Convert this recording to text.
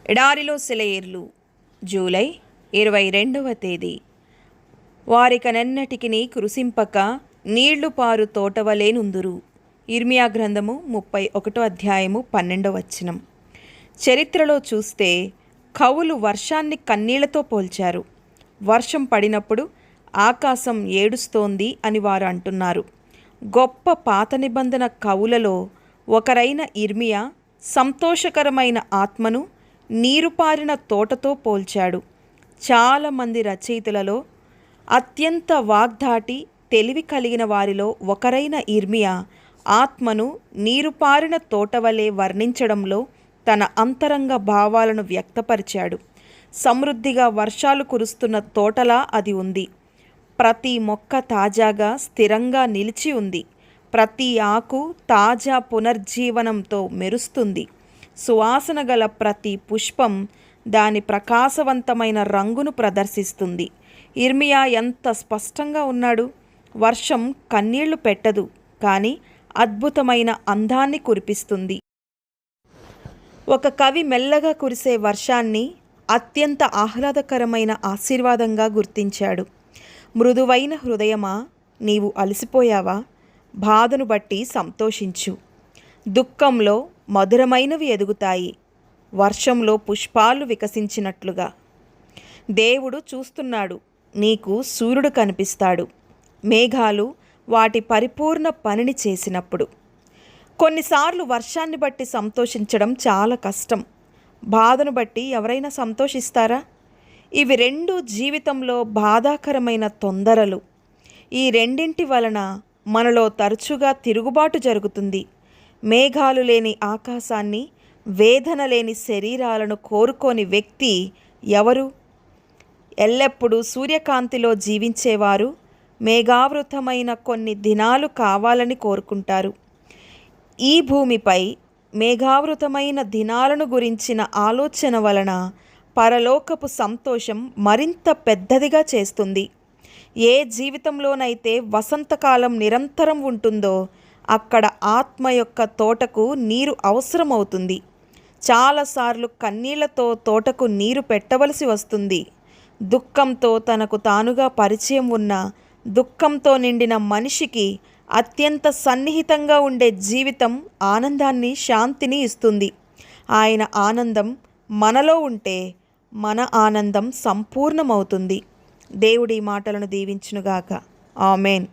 ఎడారిలో సెలయేర్లు జూలై 22వ తేదీ. వారికనెన్నటికిని కృసింపక నీళ్లు పారు తోటవలేనుందురు. ఇర్మియా గ్రంథము 31వ అధ్యాయము 12వ వచనం. చరిత్రలో చూస్తే కవులు వర్షాన్ని కన్నీళ్లతో పోల్చారు. వర్షం పడినప్పుడు ఆకాశం ఏడుస్తోంది అని వారు అంటున్నారు. గొప్ప పాత నిబంధన కవులలో ఒకరైన ఇర్మియా సంతోషకరమైన ఆత్మను నీరుపారిన తోటతో పోల్చాడు. చాలామంది రచయితలలో అత్యంత వాగ్దాటి తెలివి కలిగిన వారిలో ఒకరైన ఇర్మియా ఆత్మను నీరుపారిన తోటవలే వర్ణించడంలో తన అంతరంగ భావాలను వ్యక్తపరిచాడు. సమృద్ధిగా వర్షాలు కురుస్తున్న తోటలా అది ఉంది. ప్రతి మొక్క తాజాగా స్థిరంగా నిలిచి ఉంది. ప్రతి ఆకు తాజా పునర్జీవనంతో మెరుస్తుంది. సువాసన గల ప్రతి పుష్పం దాని ప్రకాశవంతమైన రంగును ప్రదర్శిస్తుంది. ఇర్మియా ఎంత స్పష్టంగా ఉన్నాడు. వర్షం కన్నీళ్లు పెట్టదు, కానీ అద్భుతమైన అందాన్ని కురిపిస్తుంది. ఒక కవి మెల్లగా కురిసే వర్షాన్ని అత్యంత ఆహ్లాదకరమైన ఆశీర్వాదంగా గుర్తించాడు. మృదువైన హృదయమా, నీవు అలసిపోయావా? బాధను బట్టి సంతోషించు. దుఃఖంలో మధురమైనవి ఎదుగుతాయి, వర్షంలో పుష్పాలు వికసించినట్లుగా. దేవుడు చూస్తున్నాడు. నీకు సూర్యుడు కనిపిస్తాడు, మేఘాలు వాటి పరిపూర్ణ పనిని చేసినప్పుడు. కొన్నిసార్లు వర్షాన్ని బట్టి సంతోషించడం చాలా కష్టం. బాధను బట్టి ఎవరైనా సంతోషిస్తారా? ఇవి రెండు జీవితంలో బాధాకరమైన తొందరలు. ఈ రెండింటి వలన మనలో తరచుగా తిరుగుబాటు జరుగుతుంది. మేఘాలు లేని ఆకాశాన్ని, వేదన లేని శరీరాలను కోరుకోని వ్యక్తి ఎవరు? ఎల్లప్పుడూ సూర్యకాంతిలో జీవించేవారు మేఘావృతమైన కొన్ని దినాలు కావాలని కోరుకుంటారు. ఈ భూమిపై మేఘావృతమైన దినాలను గురించిన ఆలోచన వలన పరలోకపు సంతోషం మరింత పెద్దదిగా చేస్తుంది. ఏ జీవితంలోనైతే వసంతకాలం నిరంతరం ఉంటుందో అక్కడ ఆత్మ యొక్క తోటకు నీరు అవసరమవుతుంది. చాలాసార్లు కన్నీళ్లతో తోటకు నీరు పెట్టవలసి వస్తుంది. దుఃఖంతో తనకు తానుగా పరిచయం ఉన్న, దుఃఖంతో నిండిన మనిషికి అత్యంత సన్నిహితంగా ఉండే జీవితం ఆనందాన్ని, శాంతిని ఇస్తుంది. ఆయన ఆనందం మనలో ఉంటే మన ఆనందం సంపూర్ణమవుతుంది. దేవుడి మాటలను దీవించునుగాక. ఆమేన్.